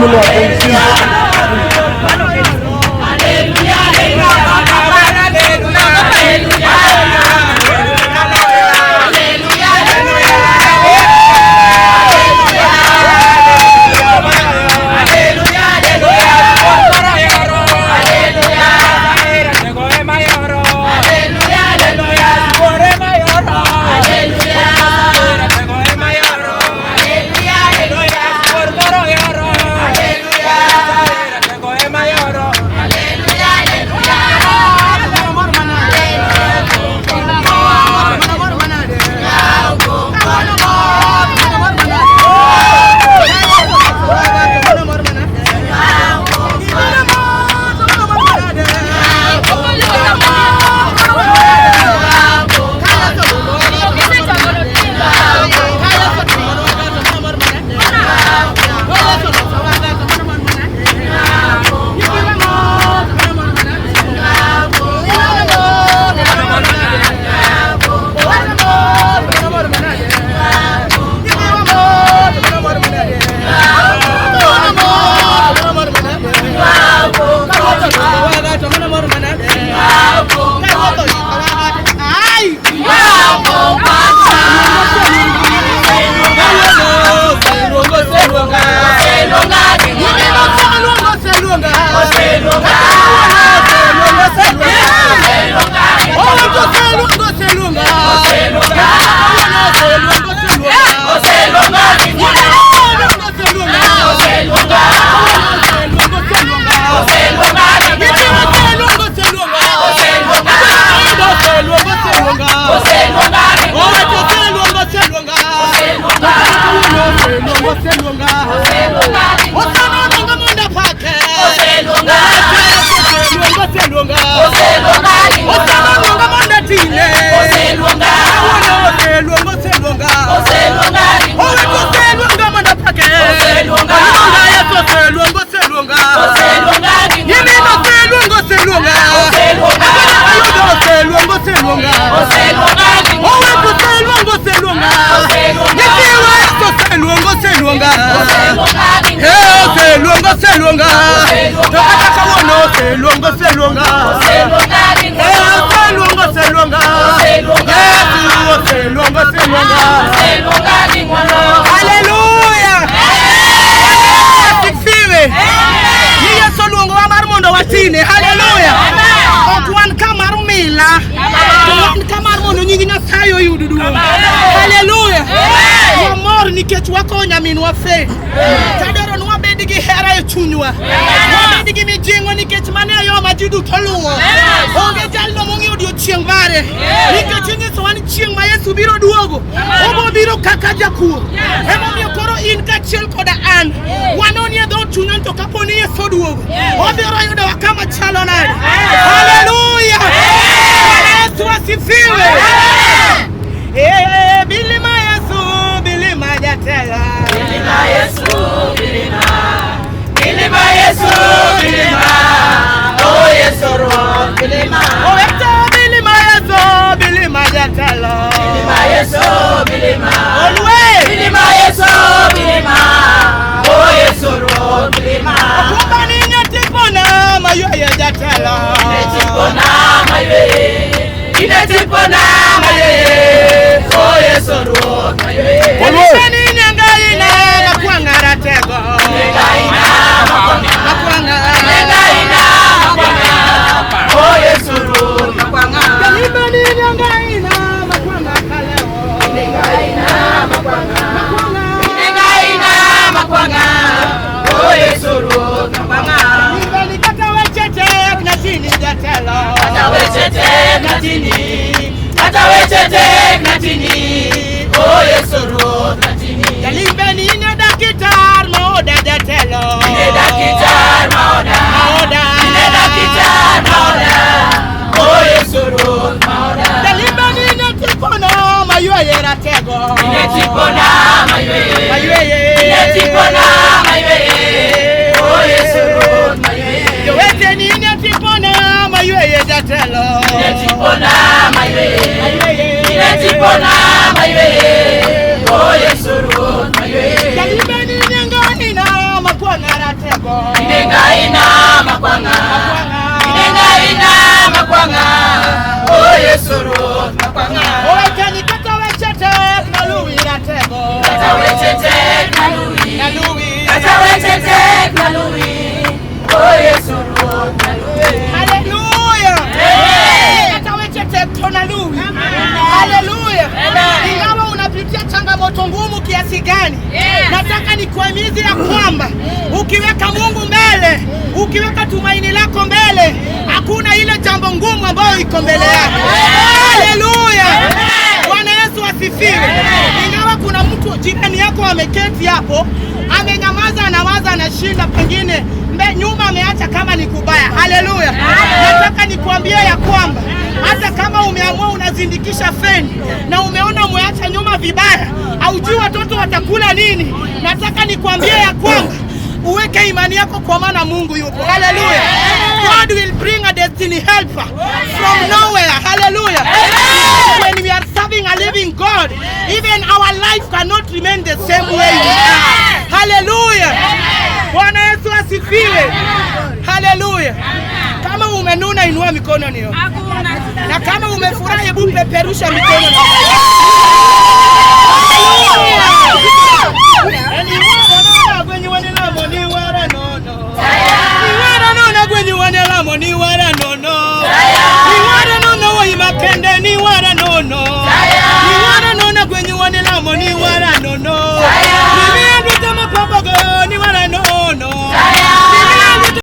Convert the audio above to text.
you, Lord. Thank you, Jesus. Nikech wakonya minwa fe. Tadoro nwa bedigi hera e chunywa. Nwa bedigi mijingo nikech mane yo majidu toluwo. Onge jalno mongi odiochieng' bare. Nikech nyiso wan chieng' ma Yesu biro duogo. Obo biro kaka jakuo. Emomiyo koro in kachiel koda an. Wanoni e dhood chunya to kaponi Yesu duogo. Obiro yudowa kama chalo nade. Hallelujah. Yesu asifiwe. Bilima Yesu, bilima jatela. Bilima Yesu, bilima. Bilima Yesu, bilima. Oh Yesu ro, bilima. Oh eto bilima Yesu, bilima jatela. Bilima Yesu, bilima. Olwe. Bilima Yesu, bilima. Oh Yesu ro, bilima. Kumba ni nyatipona mayoye jatela. Nyatipona mayoye. Nyatipona mayoye. Oh Yesu ro, mayoye. Olwe. Ni nyangaina makwangara tego. Nyangaina makwangara. Nyangaina makwangara. Oh Yesu ro, makwangara. Ni nyangaina makwangara kaleo. Nyangaina makwangara. Nyangaina makwangara. Oh Yesu ro, makwangara. Ni kata wechete na chini jatela. Kata wechete na chini. Kata wechete na chini. Oh Yesu ro, na chini. Yalimbe ni dakitar maoda jatelo. Ni dakitar maoda. Maoda. Ni dakitar maoda. Oh Yesu ro, maoda. Yalimbe ni tipona mayoye ratego. Ni tipona mayoye. Mayoye. Ni tipona mayoye. Oh Yesu ro, mayoye. Yowete ni tipona mayoye jatelo. Ni tipona mayoye. Mayoye. Ni tipona mayoye. Oh Yesu ro, mayoye. Yalimbe ni ngani na makwangara. imani. Nataka nikuhimize ya kwamba ukiweka Mungu mbele, ukiweka tumaini lako mbele, hakuna ile jambo ngumu ambayo iko mbele yako. Haleluya! Bwana Yesu asifiwe. Ingawa kuna mtu jirani yako ameketi hapo, amenyamaza, anawaza, anashinda, pengine nyuma ameacha kama ni kubaya. Haleluya! Nataka nikuambie ya kwamba hata kama umeamua unazindikisha feni na umeona umeacha nyuma vibaya, haujui watoto watakula nini, nataka nikuambie ya kwamba uweke imani yako kwa maana Mungu yupo. Haleluya! God will bring a destiny helper from nowhere. Haleluya! When we are serving a living God, even our life cannot remain the same way we are. Haleluya! Bwana Yesu asifiwe. Haleluya! Kama umenuna inua mikono niyo. Na kama umefurahi hebu peperusha mikono.